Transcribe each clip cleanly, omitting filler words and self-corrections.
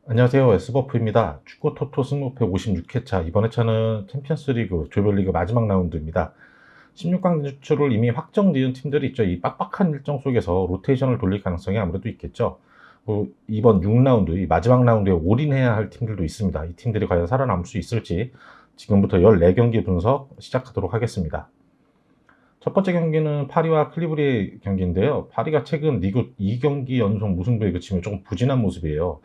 안녕하세요. S버프입니다. 축구 토토 승무패 56회차, 이번 회차는 챔피언스리그 조별리그 마지막 라운드입니다. 16강 진출을 이미 확정지은 팀들이 있죠. 이 빡빡한 일정 속에서 로테이션을 돌릴 가능성이 아무래도 있겠죠. 이번 6라운드, 이 마지막 라운드에 올인해야 할 팀들도 있습니다. 이 팀들이 과연 살아남을 수 있을지 지금부터 14경기 분석 시작하도록 하겠습니다. 첫 번째 경기는 파리와 클리브리의 경기인데요. 파리가 최근 리그 2경기 연속 무승부에 그치며 조금 부진한 모습이에요.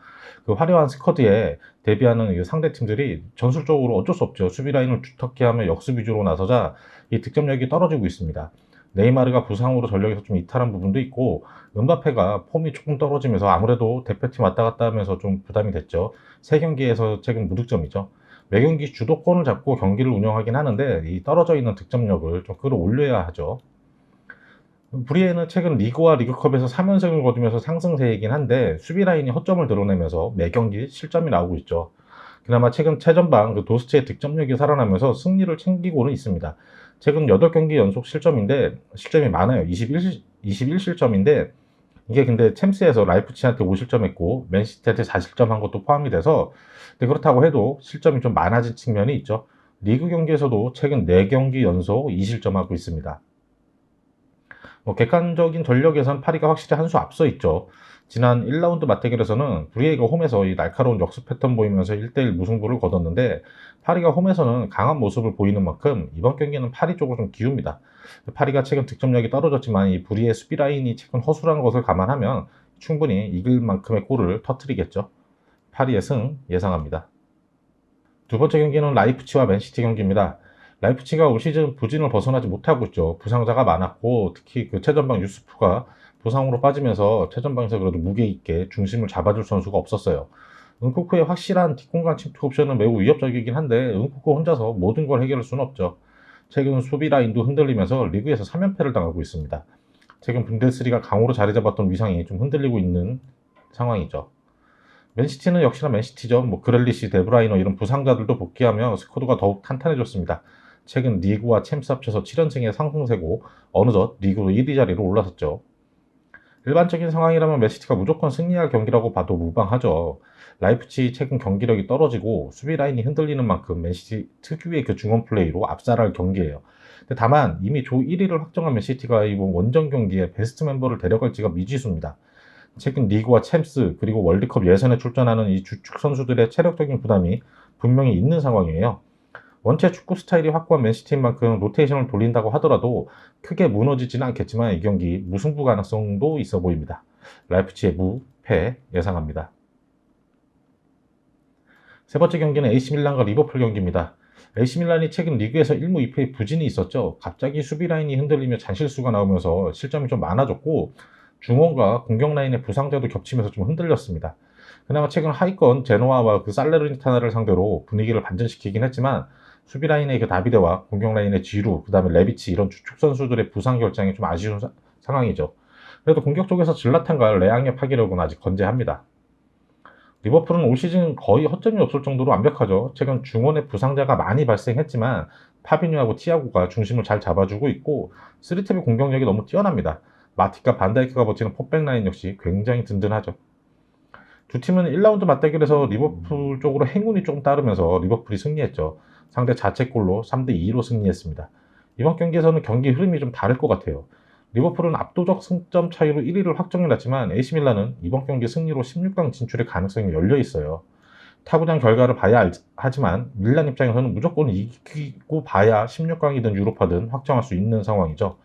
그 화려한 스쿼드에 대비하는 이 상대 팀들이 전술적으로 어쩔 수 없죠. 수비 라인을 두텁게 하며 역습 위주로 나서자 이 득점력이 떨어지고 있습니다. 네이마르가 부상으로 전력에서 좀 이탈한 부분도 있고, 은바페가 폼이 조금 떨어지면서 아무래도 대표팀 왔다 갔다 하면서 좀 부담이 됐죠. 3경기에서 최근 무득점이죠. 매 경기 주도권을 잡고 경기를 운영하긴 하는데 이 떨어져 있는 득점력을 좀 끌어올려야 하죠. 브리에는 최근 리그와 리그컵에서 3연승을 거두면서 상승세이긴 한데 수비 라인이 허점을 드러내면서 매 경기 실점이 나오고 있죠. 그나마 최근 최전방 도스체의 득점력이 살아나면서 승리를 챙기고는 있습니다. 최근 8경기 연속 실점인데 실점이 많아요. 21실점인데 이게 근데 챔스에서 라이프치히한테 5실점했고 맨시티한테 4실점한 것도 포함이 돼서, 근데 그렇다고 해도 실점이 좀 많아진 측면이 있죠. 리그 경기에서도 최근 4경기 연속 2실점하고 있습니다. 객관적인 전력에선 파리가 확실히 한 수 앞서 있죠. 지난 1라운드 맞대결에서는 브리에가 홈에서 이 날카로운 역습 패턴 보이면서 1대1 무승부를 거뒀는데, 파리가 홈에서는 강한 모습을 보이는 만큼 이번 경기는 파리 쪽으로 좀 기웁니다. 파리가 최근 득점력이 떨어졌지만 이 브리의 수비 라인이 최근 허술한 것을 감안하면 충분히 이길 만큼의 골을 터뜨리겠죠. 파리의 승 예상합니다. 두 번째 경기는 라이프치와 맨시티 경기입니다. 라이프치가 올 시즌 부진을 벗어나지 못하고 있죠. 부상자가 많았고, 특히 그 최전방 유스프가 부상으로 빠지면서 최전방에서 그래도 무게 있게 중심을 잡아줄 선수가 없었어요. 은쿠쿠의 확실한 뒷공간 침투 옵션은 매우 위협적이긴 한데 은쿠쿠 혼자서 모든 걸 해결할 수는 없죠. 최근 수비 라인도 흔들리면서 리그에서 3연패를 당하고 있습니다. 최근 분데스리가 강호로 자리 잡았던 위상이 좀 흔들리고 있는 상황이죠. 맨시티는 역시나 맨시티죠. 그렐리시, 데브라이너 이런 부상자들도 복귀하며 스쿼드가 더욱 탄탄해졌습니다. 최근 리그와 챔스 합쳐서 7연승의 상승세고 어느덧 리그로 1위 자리로 올라섰죠. 일반적인 상황이라면 맨시티가 무조건 승리할 경기라고 봐도 무방하죠. 라이프치 최근 경기력이 떨어지고 수비 라인이 흔들리는 만큼 맨시티 특유의 그 중원 플레이로 압살할 경기예요. 근데 다만 이미 조 1위를 확정한 맨시티가 이번 원정 경기에 베스트 멤버를 데려갈지가 미지수입니다. 최근 리그와 챔스 그리고 월드컵 예선에 출전하는 이 주축 선수들의 체력적인 부담이 분명히 있는 상황이에요. 원체 축구 스타일이 확고한 맨시티인 만큼 로테이션을 돌린다고 하더라도 크게 무너지지는 않겠지만 이 경기 무승부 가능성도 있어 보입니다. 라이프치히의 무패 예상합니다. 세 번째 경기는 AC 밀란과 리버풀 경기입니다. AC 밀란이 최근 리그에서 1무 2패의 부진이 있었죠. 갑자기 수비 라인이 흔들리며 잔실수가 나오면서 실점이 좀 많아졌고, 중원과 공격 라인의 부상자도 겹치면서 좀 흔들렸습니다. 그나마 최근 하위권 제노아와 그 살레르니타나를 상대로 분위기를 반전시키긴 했지만 수비 라인의 그 다비데와 공격 라인의 지루, 그다음에 레비치 이런 주축 선수들의 부상 결장이 좀 아쉬운 상황이죠. 그래도 공격 쪽에서 질라탄과 레앙의 파괴력은 아직 건재합니다. 리버풀은 올 시즌 거의 허점이 없을 정도로 완벽하죠. 최근 중원의 부상자가 많이 발생했지만 파비뉴하고 티아고가 중심을 잘 잡아주고 있고, 쓰리탭의 공격력이 너무 뛰어납니다. 마틱과 반다이크가 버티는 포백 라인 역시 굉장히 든든하죠. 두 팀은 1라운드 맞대결에서 리버풀 쪽으로 행운이 좀 따르면서 리버풀이 승리했죠. 상대 자책골로 3대2로 승리했습니다. 이번 경기에서는 경기 흐름이 좀 다를 것 같아요. 리버풀은 압도적 승점 차이로 1위를 확정해놨지만 AC밀란은 이번 경기 승리로 16강 진출의 가능성이 열려 있어요. 타구장 결과를 봐야 하지만 밀란 입장에서는 무조건 이기고 봐야 16강이든 유로파든 확정할 수 있는 상황이죠.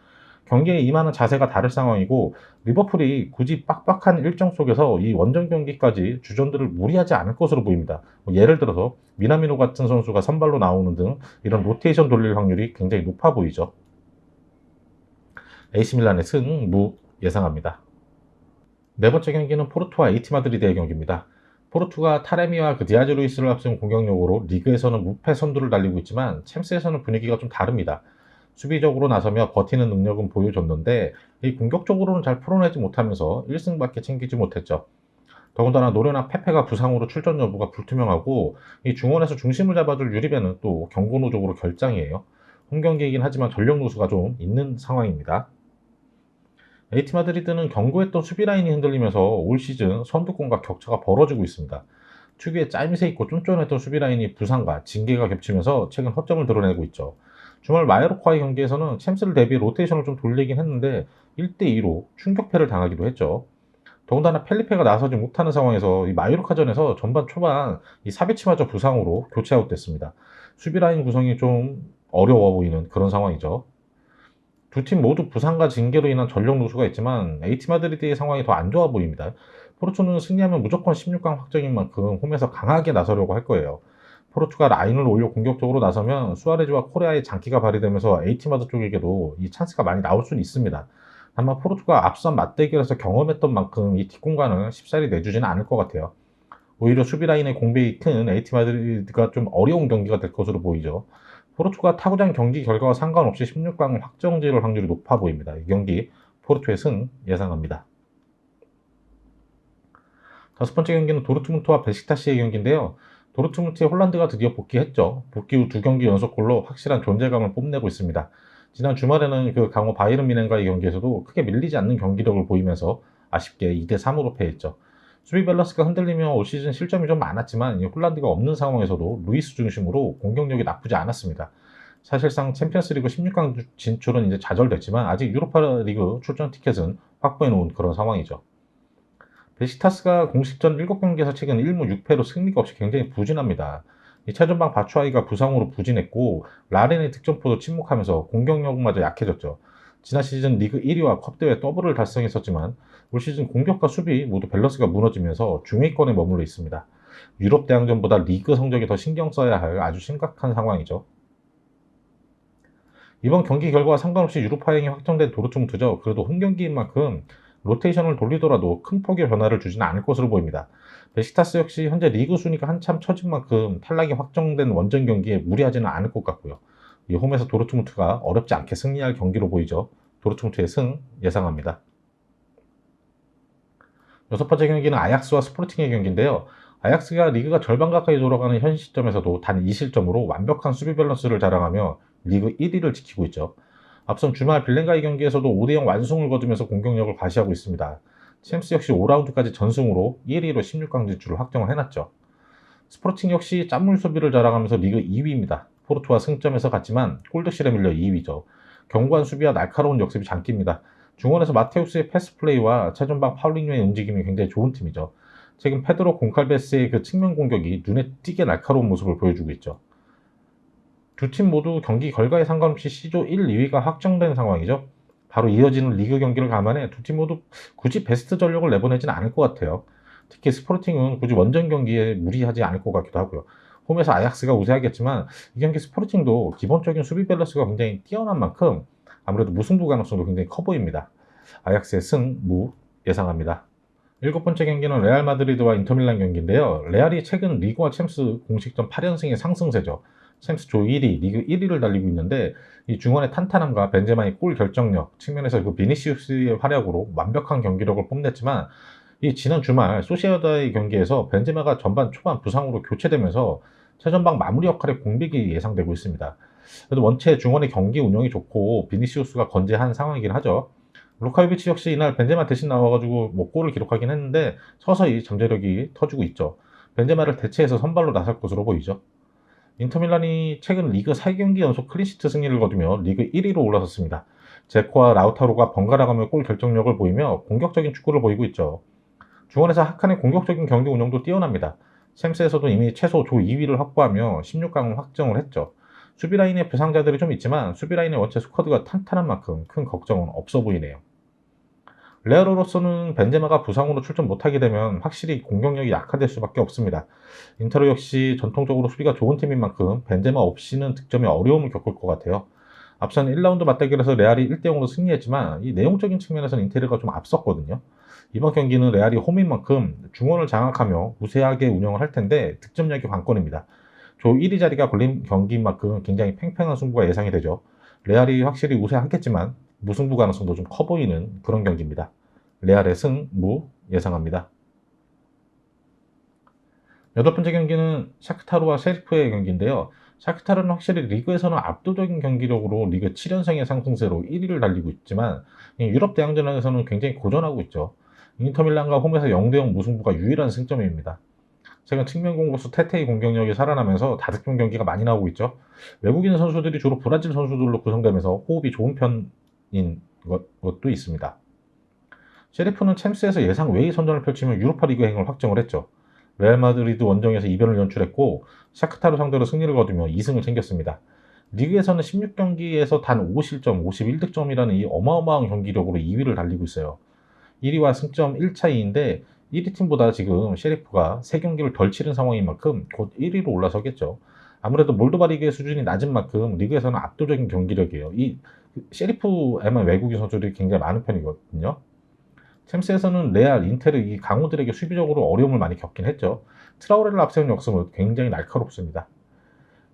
경기에 임하는 자세가 다를 상황이고, 리버풀이 굳이 빡빡한 일정 속에서 이 원정 경기까지 주전들을 무리하지 않을 것으로 보입니다. 예를 들어서 미나미노 같은 선수가 선발로 나오는 등 이런 로테이션 돌릴 확률이 굉장히 높아 보이죠. AC밀란의 승무 예상합니다. 네 번째 경기는 포르투와 AT 마드리드의 경기입니다. 포르투가 타레미와 그 디아즈 루이스를 앞세운 공격력으로 리그에서는 무패 선두를 달리고 있지만 챔스에서는 분위기가 좀 다릅니다. 수비적으로 나서며 버티는 능력은 보여줬는데 이 공격적으로는 잘 풀어내지 못하면서 1승밖에 챙기지 못했죠. 더군다나 노련한 페페가 부상으로 출전 여부가 불투명하고, 이 중원에서 중심을 잡아줄 유리베는 또 경고 누적으로 결장이에요. 홈 경기이긴 하지만 전력 누수가 좀 있는 상황입니다. AT 마드리드는 견고했던 수비 라인이 흔들리면서 올 시즌 선두권과 격차가 벌어지고 있습니다. 특유의 짜임새 있고 쫀쫀했던 수비 라인이 부상과 징계가 겹치면서 최근 허점을 드러내고 있죠. 주말 마요르카와의 경기에서는 챔스를 대비 로테이션을 좀 돌리긴 했는데 1대2로 충격패를 당하기도 했죠. 더군다나 펠리페가 나서지 못하는 상황에서 이 마요르카전에서 전반 초반 이 사비치마저 부상으로 교체 아웃됐습니다. 수비 라인 구성이 좀 어려워 보이는 그런 상황이죠. 두 팀 모두 부상과 징계로 인한 전력 누수가 있지만 AT 마드리드의 상황이 더 안 좋아 보입니다. 포르투는 승리하면 무조건 16강 확정인 만큼 홈에서 강하게 나서려고 할 거예요. 포르투가 라인을 올려 공격적으로 나서면 수아레즈와 코레아의 장기가 발휘되면서 AT 마드 쪽에게도 이 찬스가 많이 나올 수는 있습니다. 다만 포르투가 앞선 맞대결에서 경험했던 만큼 이 뒷공간을 쉽사리 내주지는 않을 것 같아요. 오히려 수비 라인의 공백이 큰 AT 마드리드가 좀 어려운 경기가 될 것으로 보이죠. 포르투가 타고난 경기 결과와 상관없이 16강 확정지를 확률이 높아 보입니다. 이 경기 포르투의 승 예상합니다. 다섯 번째 경기는 도르트문트와 베식타시의 경기인데요. 도르트문트의 홀란드가 드디어 복귀했죠. 복귀 후 두 경기 연속골로 확실한 존재감을 뽐내고 있습니다. 지난 주말에는 그 강호 바이른 미넨과의 경기에서도 크게 밀리지 않는 경기력을 보이면서 아쉽게 2대3으로 패했죠. 수비 밸런스가 흔들리며 올 시즌 실점이 좀 많았지만 홀란드가 없는 상황에서도 루이스 중심으로 공격력이 나쁘지 않았습니다. 사실상 챔피언스리그 16강 진출은 이제 좌절됐지만 아직 유로파리그 출전 티켓은 확보해 놓은 그런 상황이죠. 베시타스가 공식전 7경기에서 최근 1무 6패로 승리가 없이 굉장히 부진합니다. 이 최전방 바추아이가 부상으로 부진했고 라렌의 득점포도 침묵하면서 공격력마저 약해졌죠. 지난 시즌 리그 1위와 컵대회 더블을 달성했었지만 올 시즌 공격과 수비 모두 밸런스가 무너지면서 중위권에 머물러 있습니다. 유럽 대항전보다 리그 성적이 더 신경 써야 할 아주 심각한 상황이죠. 이번 경기 결과와 상관없이 유로파행이 확정된 도르트문트죠. 그래도 홈 경기인 만큼 로테이션을 돌리더라도 큰 폭의 변화를 주지는 않을 것으로 보입니다. 베시타스 역시 현재 리그 순위가 한참 처진 만큼 탈락이 확정된 원정 경기에 무리하지는 않을 것 같고요. 이 홈에서 도르트문트가 어렵지 않게 승리할 경기로 보이죠. 도르트문트의 승 예상합니다. 여섯 번째 경기는 아약스와 스포르팅의 경기인데요. 아약스가 리그가 절반 가까이 돌아가는 현 시점에서도 단 2실점으로 완벽한 수비 밸런스를 자랑하며 리그 1위를 지키고 있죠. 앞선 주말 빌렌가이 경기에서도 5대0 완승을 거두면서 공격력을 과시하고 있습니다. 챔스 역시 5라운드까지 전승으로 1위로 16강 진출을 확정을 해놨죠. 스포르팅 역시 짠물 수비를 자랑하면서 리그 2위입니다. 포르투와 승점에서 같지만 골드실에 밀려 2위죠. 견고한 수비와 날카로운 역습이 장기입니다. 중원에서 마테우스의 패스 플레이와 최전방 파울링류의 움직임이 굉장히 좋은 팀이죠. 최근 페드로 곤칼베스의 그 측면 공격이 눈에 띄게 날카로운 모습을 보여주고 있죠. 두 팀 모두 경기 결과에 상관없이 C조 1, 2위가 확정된 상황이죠. 바로 이어지는 리그 경기를 감안해 두 팀 모두 굳이 베스트 전력을 내보내지는 않을 것 같아요. 특히 스포르팅은 굳이 원정 경기에 무리하지 않을 것 같기도 하고요. 홈에서 아약스가 우세하겠지만 이 경기 스포르팅도 기본적인 수비 밸런스가 굉장히 뛰어난 만큼 아무래도 무승부 가능성도 굉장히 커 보입니다. 아약스의 승, 무 예상합니다. 일곱 번째 경기는 레알 마드리드와 인터밀란 경기인데요. 레알이 최근 리그와 챔스 공식전 8연승의 상승세죠. 챔스 조 1위, 리그 1위를 달리고 있는데 이 중원의 탄탄함과 벤제마의 골 결정력 측면에서 그 비니시우스의 활약으로 완벽한 경기력을 뽐냈지만 이 지난 주말 소시에다의 경기에서 벤제마가 전반 초반 부상으로 교체되면서 최전방 마무리 역할의 공백이 예상되고 있습니다. 그래도 원체 중원의 경기 운영이 좋고 비니시우스가 건재한 상황이긴 하죠. 루카요비치 역시 이날 벤제마 대신 나와가지고 뭐 골을 기록하긴 했는데 서서히 잠재력이 터지고 있죠. 벤제마를 대체해서 선발로 나설 것으로 보이죠. 인터밀란이 최근 리그 4경기 연속 클린시트 승리를 거두며 리그 1위로 올라섰습니다. 제코와 라우타로가 번갈아가며 골 결정력을 보이며 공격적인 축구를 보이고 있죠. 중원에서 하칸의 공격적인 경기 운영도 뛰어납니다. 챔스에서도 이미 최소 조 2위를 확보하며 16강을 확정을 했죠. 수비라인에 부상자들이 좀 있지만 수비라인의 원체 스쿼드가 탄탄한 만큼 큰 걱정은 없어 보이네요. 레알로서는 벤제마가 부상으로 출전 못하게 되면 확실히 공격력이 약화될 수밖에 없습니다. 인터로 역시 전통적으로 수비가 좋은 팀인 만큼 벤제마 없이는 득점에 어려움을 겪을 것 같아요. 앞선 1라운드 맞대결에서 레알이 1대0으로 승리했지만 이 내용적인 측면에서는 인테르가 좀 앞섰거든요. 이번 경기는 레알이 홈인 만큼 중원을 장악하며 우세하게 운영을 할 텐데 득점력이 관건입니다. 조 1위 자리가 걸린 경기인 만큼 굉장히 팽팽한 승부가 예상이 되죠. 레알이 확실히 우세하겠지만 무승부 가능성도 좀 커 보이는 그런 경기입니다. 레알의 승, 무 예상합니다. 여덟 번째 경기는 샤크타르와 셰리프의 경기인데요. 샤크타르는 확실히 리그에서는 압도적인 경기력으로 리그 7연승의 상승세로 1위를 달리고 있지만 유럽 대항전에서는 굉장히 고전하고 있죠. 인터밀란과 홈에서 0대0 무승부가 유일한 승점입니다. 최근 측면 공격수 테테의 공격력이 살아나면서 다득점 경기가 많이 나오고 있죠. 외국인 선수들이 주로 브라질 선수들로 구성되면서 호흡이 좋은 편인 것도 있습니다. 셰리프는 챔스에서 예상 외의 선전을 펼치며 유로파 리그 행을 확정을 했죠. 레알 마드리드 원정에서 이변을 연출했고 샤크타르 상대로 승리를 거두며 2승을 챙겼습니다. 리그에서는 16경기에서 단 5실점, 51득점이라는 이 어마어마한 경기력으로 2위를 달리고 있어요. 1위와 승점 1차이인데 1위 팀보다 지금 셰리프가 3경기를 덜 치른 상황인 만큼 곧 1위로 올라서겠죠. 아무래도 몰도바 리그의 수준이 낮은 만큼 리그에서는 압도적인 경기력이에요. 이 셰리프에만 외국인 선수들이 굉장히 많은 편이거든요. 챔스에서는 레알, 인테르 이 강호들에게 수비적으로 어려움을 많이 겪긴 했죠. 트라우레를 앞세운 역습은 굉장히 날카롭습니다.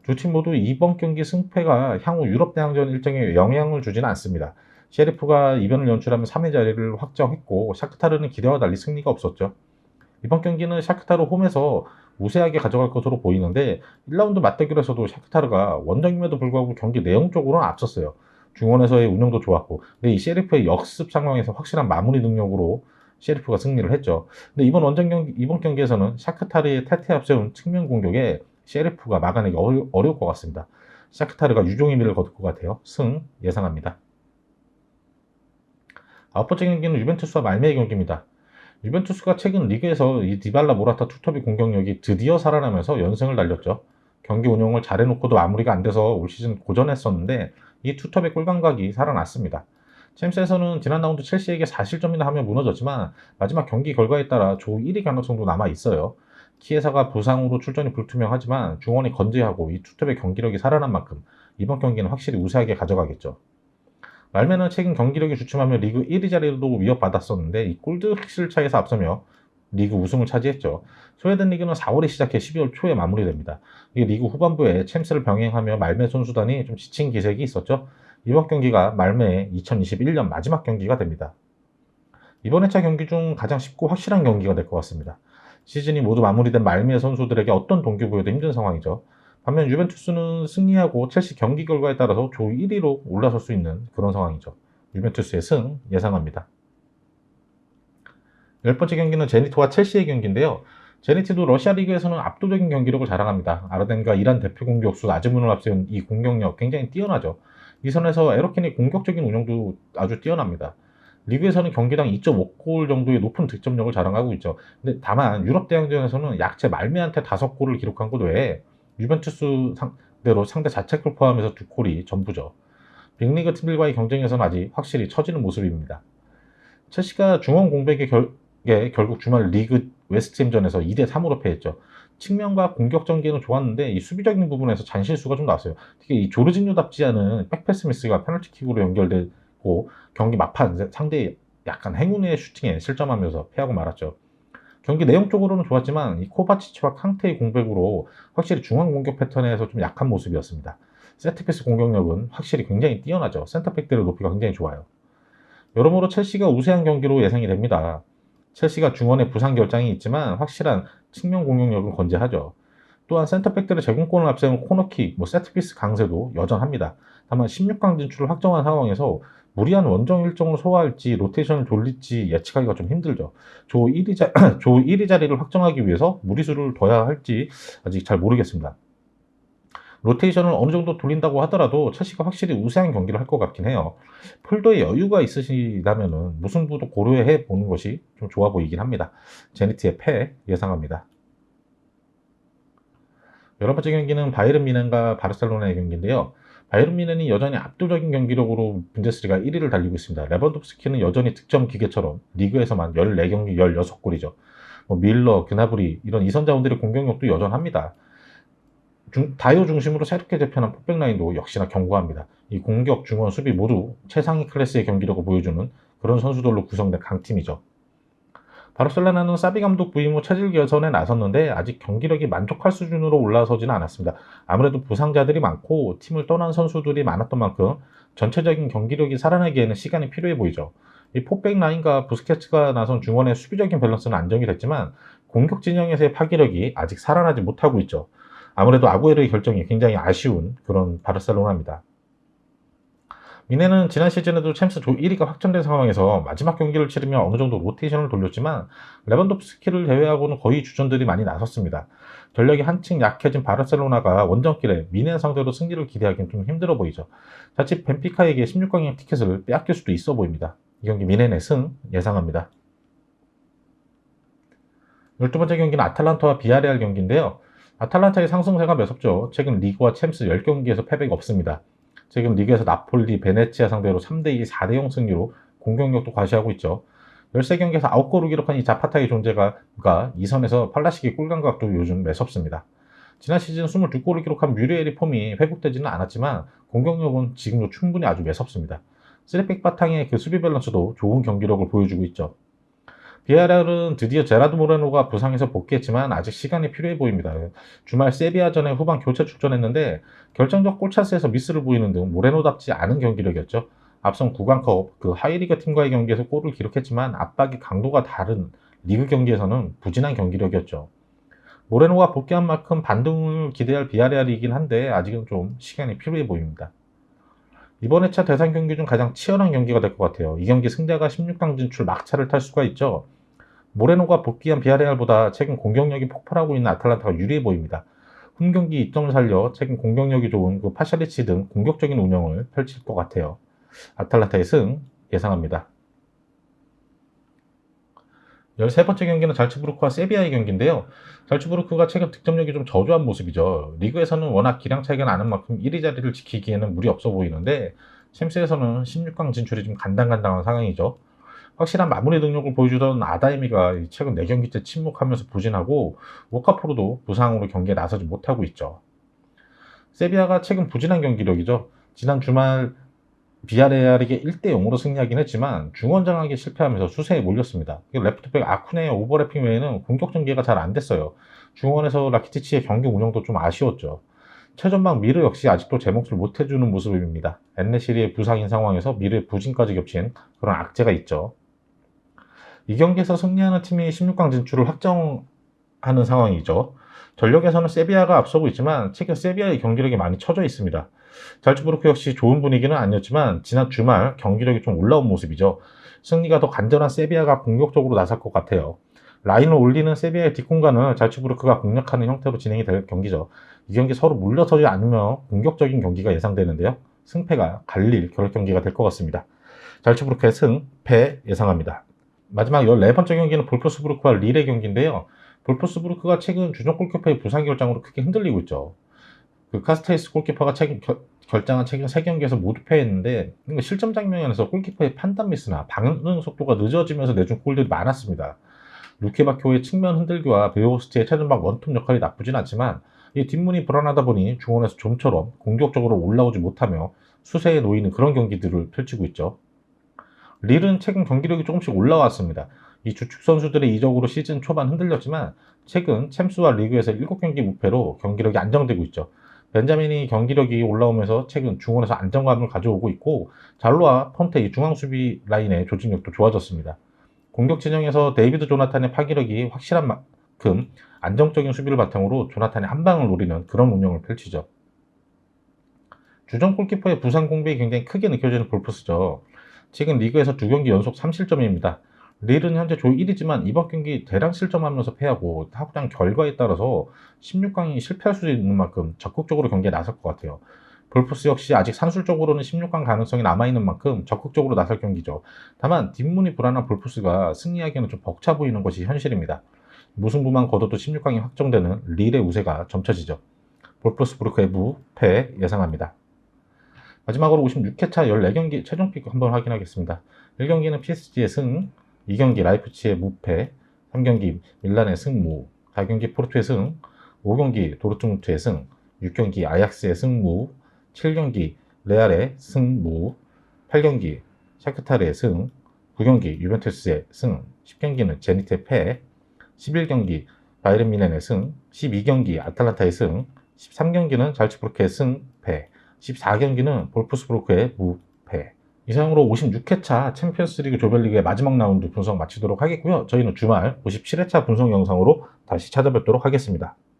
두 팀 모두 이번 경기 승패가 향후 유럽 대항전 일정에 영향을 주지는 않습니다. 셰리프가 이변을 연출하면 3위 자리를 확정했고 샤크타르는 기대와 달리 승리가 없었죠. 이번 경기는 샤크타르 홈에서 우세하게 가져갈 것으로 보이는데 1라운드 맞대결에서도 샤크타르가 원정임에도 불구하고 경기 내용적으로는 앞섰어요. 중원에서의 운영도 좋았고 근데 이 셰리프의 역습 상황에서 확실한 마무리 능력으로 셰리프가 승리를 했죠. 근데 이번 경기에서는 샤크타르의 태태 앞세운 측면 공격에 셰리프가 막아내기 어려울 것 같습니다. 샤크타르가 유종의 미를 거둘 것 같아요. 승 예상합니다. 아홉 번째 경기는 유벤투스와 말메의 경기입니다. 유벤투스가 최근 리그에서 이 디발라 모라타 투톱의 공격력이 드디어 살아나면서 연승을 달렸죠. 경기 운영을 잘해놓고도 마무리가 안 돼서 올 시즌 고전했었는데 이 투톱의 꿀감각이 살아났습니다. 챔스에서는 지난 라운드 첼시에게 4실점이나 하며 무너졌지만 마지막 경기 결과에 따라 조 1위 가능성도 남아 있어요. 키에사가 부상으로 출전이 불투명하지만 중원이 건재하고 이 투톱의 경기력이 살아난 만큼 이번 경기는 확실히 우세하게 가져가겠죠. 말메는 최근 경기력이 주춤하며 리그 1위 자리도 위협받았었는데 이 골득실 차에서 앞서며 리그 우승을 차지했죠. 스웨덴 리그는 4월에 시작해 12월 초에 마무리됩니다. 이 리그 후반부에 챔스를 병행하며 말메 선수단이 좀 지친 기색이 있었죠. 이번 경기가 말메의 2021년 마지막 경기가 됩니다. 이번 회차 경기 중 가장 쉽고 확실한 경기가 될 것 같습니다. 시즌이 모두 마무리된 말메 선수들에게 어떤 동기부여도 힘든 상황이죠. 반면 유벤투스는 승리하고 첼시 경기 결과에 따라서 조 1위로 올라설 수 있는 그런 상황이죠. 유벤투스의 승 예상합니다. 10번째 경기는 제니트와 첼시의 경기인데요. 제니트도 러시아 리그에서는 압도적인 경기력을 자랑합니다. 아르덴과 이란 대표 공격수 아즈문을 앞세운 이 공격력 굉장히 뛰어나죠. 이 선에서 에로켄의 공격적인 운영도 아주 뛰어납니다. 리그에서는 경기당 2.5골 정도의 높은 득점력을 자랑하고 있죠. 근데 다만 유럽 대항전에서는 약체 말메한테 5골을 기록한 것 외에 유벤투스 상대로 상대 자책골 포함해서 2골이 전부죠. 빅리그 팀들과의 경쟁에서는 아직 확실히 처지는 모습입니다. 첼시가 중원 공백에 결국 주말 리그 웨스트햄전에서 2대3으로 패했죠. 측면과 공격 전개는 좋았는데 이 수비적인 부분에서 잔실수가 좀 나왔어요. 특히 이 조르진요답지 않은 백패스 미스가 페널티킥으로 연결되고 경기 막판 상대의 약간 행운의 슈팅에 실점하면서 패하고 말았죠. 경기 내용적으로는 좋았지만 이 코바치치와 캉테의 공백으로 확실히 중앙 공격 패턴에서 좀 약한 모습이었습니다. 세트피스 공격력은 확실히 굉장히 뛰어나죠. 센터백들의 높이가 굉장히 좋아요. 여러모로 첼시가 우세한 경기로 예상이 됩니다. 첼시가 중원에 부상 결장이 있지만 확실한 측면 공격력은 건재하죠. 또한 센터백들의 제공권을 앞세운 코너킥, 세트피스 강세도 여전합니다. 다만 16강 진출을 확정한 상황에서 무리한 원정 일정을 소화할지 로테이션을 돌릴지 예측하기가 좀 힘들죠. 조 1위 자리를 확정하기 위해서 무리수를 둬야 할지 아직 잘 모르겠습니다. 로테이션을 어느 정도 돌린다고 하더라도 첼시가 확실히 우세한 경기를 할 것 같긴 해요. 폴더에 여유가 있으시다면 무승부도 고려해 보는 것이 좀 좋아 보이긴 합니다. 제니트의 패 예상합니다. 11번째 경기는 바이에른 뮌헨과 바르셀로나의 경기인데요. 바이에른 뮌헨이 여전히 압도적인 경기력으로 분데스리가 1위를 달리고 있습니다. 레반도프스키는 여전히 득점 기계처럼 리그에서만 14경기 16골이죠. 밀러, 그나브리 이런 이선 자원들의 공격력도 여전합니다. 다이오 중심으로 새롭게 재편한 포백 라인도 역시나 견고합니다. 이 공격, 중원, 수비 모두 최상위 클래스의 경기력을 보여주는 그런 선수들로 구성된 강팀이죠. 바르셀로나는 사비 감독 부임 후 체질 개선에 나섰는데 아직 경기력이 만족할 수준으로 올라서지는 않았습니다. 아무래도 부상자들이 많고 팀을 떠난 선수들이 많았던 만큼 전체적인 경기력이 살아나기에는 시간이 필요해 보이죠. 이 포백 라인과 부스케츠가 나선 중원의 수비적인 밸런스는 안정이 됐지만 공격 진영에서의 파괴력이 아직 살아나지 못하고 있죠. 아무래도 아구에로의 결정이 굉장히 아쉬운 그런 바르셀로나입니다. 미네는 지난 시즌에도 챔스 조 1위가 확정된 상황에서 마지막 경기를 치르며 어느 정도 로테이션을 돌렸지만 레반도프스키를 제외하고는 거의 주전들이 많이 나섰습니다. 전력이 한층 약해진 바르셀로나가 원정길에 미네 상대로 승리를 기대하기는 좀 힘들어 보이죠. 자칫 벤피카에게 16강행 티켓을 빼앗길 수도 있어 보입니다. 이 경기 미네의 승 예상합니다. 12번째 경기는 아탈란타와 비아레알 경기인데요. 아탈란타의 상승세가 매섭죠. 최근 리그와 챔스 10경기에서 패배가 없습니다. 지금 리그에서 나폴리, 베네치아 상대로 3대2, 4대0 승리로 공격력도 과시하고 있죠. 13경기에서 9골을 기록한 이 자파타의 존재가 2선에서 팔라시기 꿀감각도 요즘 매섭습니다. 지난 시즌 22골을 기록한 뮤리엘의 폼이 회복되지는 않았지만 공격력은 지금도 충분히 아주 매섭습니다. 3백 바탕의 그 수비 밸런스도 좋은 경기력을 보여주고 있죠. 비아레알은 드디어 제라드 모레노가 부상에서 복귀했지만 아직 시간이 필요해 보입니다. 주말 세비야전에 후반 교체 출전했는데 결정적 골차스에서 미스를 보이는 등 모레노답지 않은 경기력이었죠. 앞선 구강컵 그 하이리그 팀과의 경기에서 골을 기록했지만 압박의 강도가 다른 리그 경기에서는 부진한 경기력이었죠. 모레노가 복귀한 만큼 반등을 기대할 비아레알이긴 한데 아직은 좀 시간이 필요해 보입니다. 이번 회차 대상 경기 중 가장 치열한 경기가 될 것 같아요. 이 경기 승자가 16강 진출 막차를 탈 수가 있죠. 모레노가 복귀한 비아레알보다 최근 공격력이 폭발하고 있는 아탈란타가 유리해 보입니다. 홈경기 이점을 살려 최근 공격력이 좋은 그 파샤리치 등 공격적인 운영을 펼칠 것 같아요. 아탈란타의 승 예상합니다. 13번째 경기는 잘츠부르크와 세비야의 경기인데요. 잘츠부르크가 최근 득점력이 좀 저조한 모습이죠. 리그에서는 워낙 기량 차이가 나는 만큼 1위 자리를 지키기에는 무리 없어 보이는데 챔스에서는 16강 진출이 좀 간당간당한 상황이죠. 확실한 마무리 능력을 보여주던 아다이미가 최근 4경기째 침묵하면서 부진하고 워카포르도 부상으로 경기에 나서지 못하고 있죠. 세비야가 최근 부진한 경기력이죠. 지난 주말 비아레알에게 1대0으로 승리하긴 했지만 중원장악에 실패하면서 수세에 몰렸습니다. 레프트백 아쿠네의 오버래핑 외에는 공격 전개가 잘 안 됐어요. 중원에서 라키티치의 경기 운영도 좀 아쉬웠죠. 최전방 미르 역시 아직도 제 몫을 못해주는 모습입니다. 엔네시리의 부상인 상황에서 미르의 부진까지 겹친 그런 악재가 있죠. 이 경기에서 승리하는 팀이 16강 진출을 확정하는 상황이죠. 전력에서는 세비야가 앞서고 있지만 최근 세비야의 경기력이 많이 처져 있습니다. 잘츠부르크 역시 좋은 분위기는 아니었지만 지난 주말 경기력이 좀 올라온 모습이죠. 승리가 더 간절한 세비야가 공격적으로 나설 것 같아요. 라인을 올리는 세비야의 뒷공간을 잘츠부르크가 공략하는 형태로 진행이 될 경기죠. 이 경기 서로 물러서지 않으며 공격적인 경기가 예상되는데요. 승패가 갈릴 결격경기가 될 것 같습니다. 잘츠부르크의 승패 예상합니다. 마지막 14번째 경기는 볼프스부르크와 릴의 경기인데요. 볼프스부르크가 최근 주전 골키퍼의 부상 결장으로 크게 흔들리고 있죠. 그 카스테이스 골키퍼가 결장한 최근 3경기에서 모두 패했는데 실점 장면에서 골키퍼의 판단 미스나 반응 속도가 늦어지면서 내준 골들이 많았습니다. 루케바쿄의 측면 흔들기와 베오스트의 최전방 원톱 역할이 나쁘진 않지만 이 뒷문이 불안하다 보니 중원에서 좀처럼 공격적으로 올라오지 못하며 수세에 놓이는 그런 경기들을 펼치고 있죠. 릴은 최근 경기력이 조금씩 올라왔습니다. 이 주축 선수들의 이적으로 시즌 초반 흔들렸지만 최근 챔스와 리그에서 7경기 무패로 경기력이 안정되고 있죠. 벤자민이 경기력이 올라오면서 최근 중원에서 안정감을 가져오고 있고 잘로와 폰테 이 중앙 수비 라인의 조직력도 좋아졌습니다. 공격 진영에서 데이비드 조나탄의 파괴력이 확실한 만큼 안정적인 수비를 바탕으로 조나탄의 한 방을 노리는 그런 운영을 펼치죠. 주전 골키퍼의 부상 공백이 굉장히 크게 느껴지는 볼프스죠. 최근 리그에서 2경기 연속 3실점입니다. 릴은 현재 조 1위지만 이번 경기 대량 실점하면서 패하고 타구장 결과에 따라서 16강이 실패할 수도 있는 만큼 적극적으로 경기에 나설 것 같아요. 볼프스 역시 아직 산술적으로는 16강 가능성이 남아있는 만큼 적극적으로 나설 경기죠. 다만 뒷문이 불안한 볼프스가 승리하기에는 좀 벅차 보이는 것이 현실입니다. 무승부만 거둬도 16강이 확정되는 릴의 우세가 점쳐지죠. 볼프스부르크의 무패 예상합니다. 마지막으로 56회차 14경기 최종 픽 한번 확인하겠습니다. 1경기는 PSG의 승, 2경기 라이프치히의 무패, 3경기 밀란의 승무, 4경기 포르투의 승, 5경기 도르트문트의 승, 6경기 아약스의 승무, 7경기 레알의 승무, 8경기 샤크타르의 승, 9경기 유벤투스의 승, 10경기는 제니트의 패, 11경기 바이에른 뮌헨의 승, 12경기 아탈란타의 승, 13경기는 잘츠부르크의 승, 패, 14경기는 볼프스부르크의 무패. 이상으로 56회차 챔피언스리그 조별리그의 마지막 라운드 분석 마치도록 하겠고요. 저희는 주말 57회차 분석 영상으로 다시 찾아뵙도록 하겠습니다.